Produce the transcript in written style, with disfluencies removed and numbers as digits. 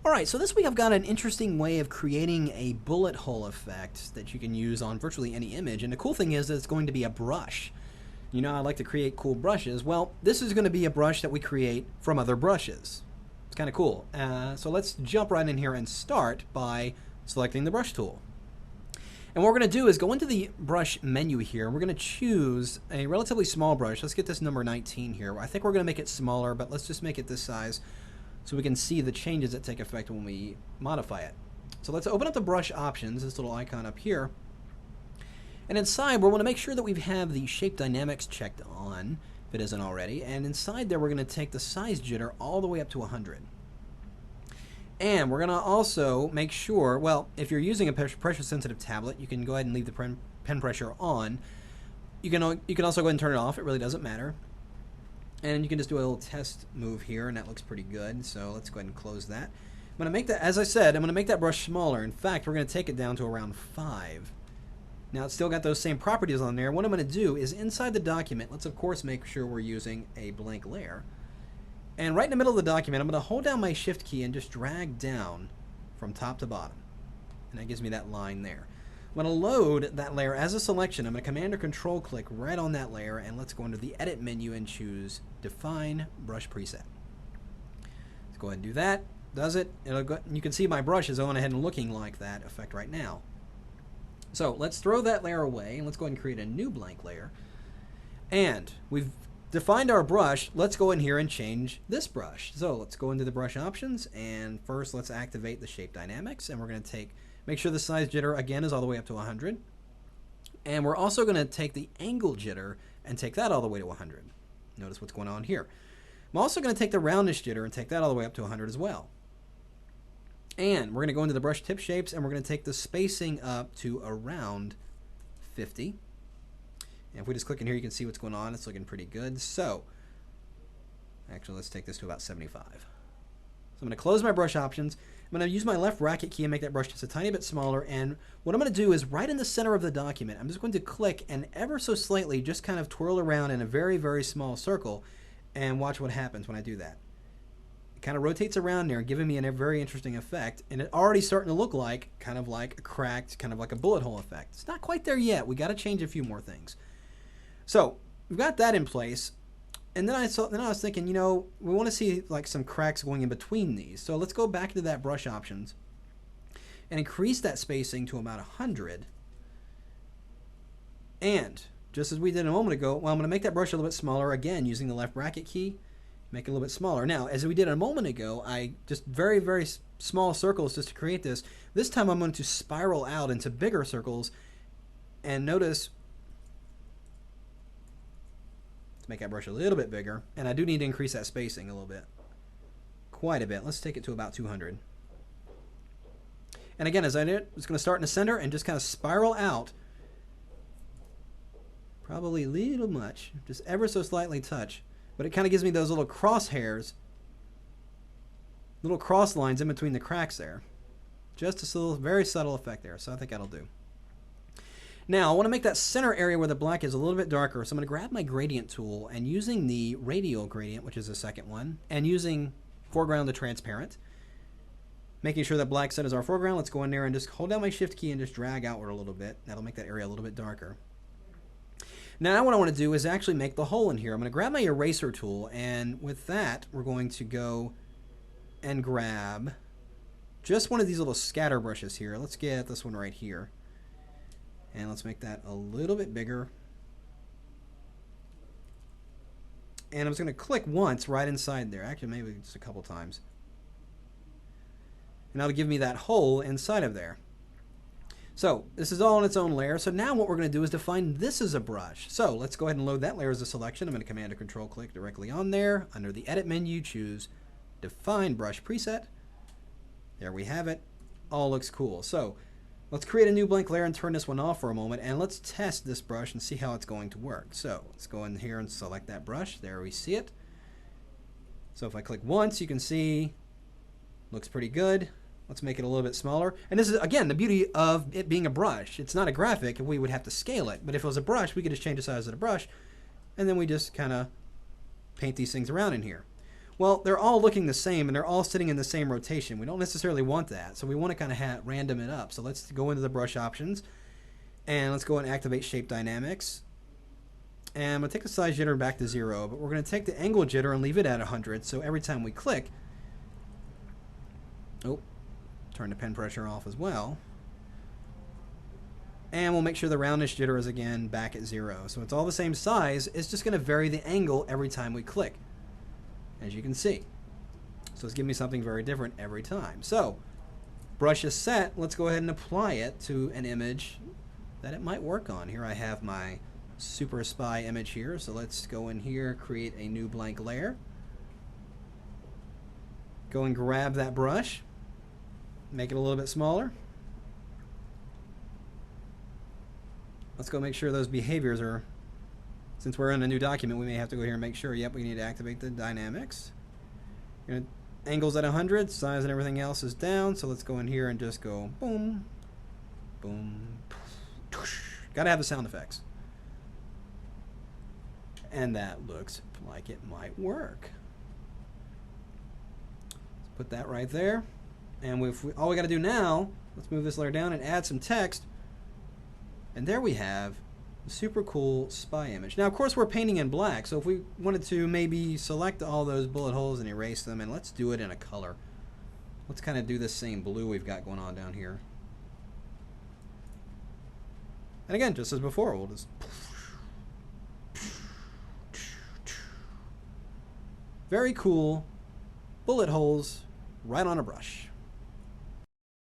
Alright, so this week I've got an interesting way of creating a bullet hole effect that you can use on virtually any image. And the cool thing is that it's going to be a brush. You know, I like to create cool brushes. Well, this is going to be a brush that we create from other brushes. It's kind of cool. So let's jump right in here and start by selecting the brush tool. And what we're going to do is go into the brush menu here. We're going to choose a relatively small brush. Let's get this number 19 here. I think we're going to make it smaller, but let's just make it this size so we can see the changes that take effect when we modify it. So let's open up the brush options, this little icon up here. And inside, we want to make sure that we have the shape dynamics checked on, if it isn't already. And inside there, we're going to take the size jitter all the way up to 100. And we're going to also make sure, well, if you're using a pressure-sensitive tablet, you can go ahead and leave the pen pressure on. You can also go ahead and turn it off. It really doesn't matter. And you can just do a little test move here, and that looks pretty good. So let's go ahead and close that. I'm going to make that, as I said, I'm going to make that brush smaller. In fact, we're going to take it down to around 5. Now, it's still got those same properties on there. What I'm going to do is inside the document, let's of course make sure we're using a blank layer. And right in the middle of the document, I'm going to hold down my Shift key and just drag down from top to bottom. And that gives me that line there. I'm going to load that layer as a selection. I'm going to Command or Control click right on that layer, and let's go into the Edit menu and choose Define Brush Preset. Let's go ahead and do that. Does it? You can see my brush is going ahead and looking like that effect right now. So let's throw that layer away, and let's go ahead and create a new blank layer. And we've defined our brush. Let's go in here and change this brush. So let's go into the brush options, and first let's activate the shape dynamics, and we're going to make sure the size jitter again is all the way up to 100. And we're also going to take the angle jitter and take that all the way to 100. Notice what's going on here. I'm also going to take the roundness jitter and take that all the way up to 100 as well. And we're going to go into the brush tip shapes, and we're going to take the spacing up to around 50. And if we just click in here, you can see what's going on. It's looking pretty good. So actually, let's take this to about 75. So I'm going to close my brush options. I'm going to use my left bracket key and make that brush just a tiny bit smaller. And what I'm going to do is right in the center of the document, I'm just going to click and ever so slightly just kind of twirl around in a very, very small circle, and watch what happens when I do that. It kind of rotates around there, giving me a very interesting effect. And it's already starting to look like kind of like a cracked, kind of like a bullet hole effect. It's not quite there yet. We got to change a few more things. So we've got that in place. And then I was thinking, you know, we want to see like some cracks going in between these. So let's go back to that brush options and increase that spacing to about 100. And just as we did a moment ago, well, I'm going to make that brush a little bit smaller again using the left bracket key, make it a little bit smaller. Now, as we did a moment ago, I just very, very small circles just to create this. This time I'm going to spiral out into bigger circles, and notice, make that brush a little bit bigger, and I do need to increase that spacing a little bit, quite a bit. Let's take it to about 200. And again, as I did, it's going to start in the center and just kind of spiral out, probably a little much, just ever so slightly touch, but it kind of gives me those little crosshairs, little cross lines in between the cracks there. Just a little, very subtle effect there, so I think that'll do. Now, I want to make that center area where the black is a little bit darker, so I'm going to grab my gradient tool, and using the radial gradient, which is the second one, and using foreground to transparent, making sure that black set is our foreground, let's go in there and just hold down my Shift key and just drag outward a little bit. That'll make that area a little bit darker. Now what I want to do is actually make the hole in here. I'm going to grab my eraser tool, and with that, we're going to go and grab just one of these little scatter brushes here. Let's get this one right here. And let's make that a little bit bigger. And I'm just going to click once right inside there. Actually, maybe just a couple times. And that'll give me that hole inside of there. So this is all on its own layer. So now what we're going to do is define this as a brush. So let's go ahead and load that layer as a selection. I'm going to Command or Control click directly on there. Under the Edit menu, choose Define Brush Preset. There we have it. All looks cool. So let's create a new blank layer and turn this one off for a moment, and let's test this brush and see how it's going to work. So let's go in here and select that brush. There we see it. So if I click once, you can see looks pretty good. Let's make it a little bit smaller. And this is, again, the beauty of it being a brush. It's not a graphic, and we would have to scale it. But if it was a brush, we could just change the size of the brush, and then we just kind of paint these things around in here. Well, they're all looking the same and they're all sitting in the same rotation. We don't necessarily want that. So we want to kind of random it up. So let's go into the brush options and let's go and activate shape dynamics. And I'm going to take the size jitter back to 0, but we're going to take the angle jitter and leave it at 100. So every time we click, turn the pen pressure off as well. And we'll make sure the roundness jitter is again back at 0. So it's all the same size. It's just going to vary the angle every time we click, as you can see. So it's giving me something very different every time. So brush is set. Let's go ahead and apply it to an image that it might work on. Here I have my Super Spy image here. So let's go in here, create a new blank layer. Go and grab that brush. Make it a little bit smaller. Let's go make sure those behaviors are, since we're in a new document, we may have to go here and make sure, yep, we need to activate the dynamics. Angles at 100, size and everything else is down, so let's go in here and just go boom, boom, gotta have the sound effects. And that looks like it might work. Let's put that right there. And all we gotta do now, let's move this layer down and add some text. And there we have a super cool spy image. Now, of course, we're painting in black, so if we wanted to maybe select all those bullet holes and erase them, and let's do it in a color. Let's kind of do this same blue we've got going on down here. And again, just as before, we'll just... Very cool bullet holes right on a brush.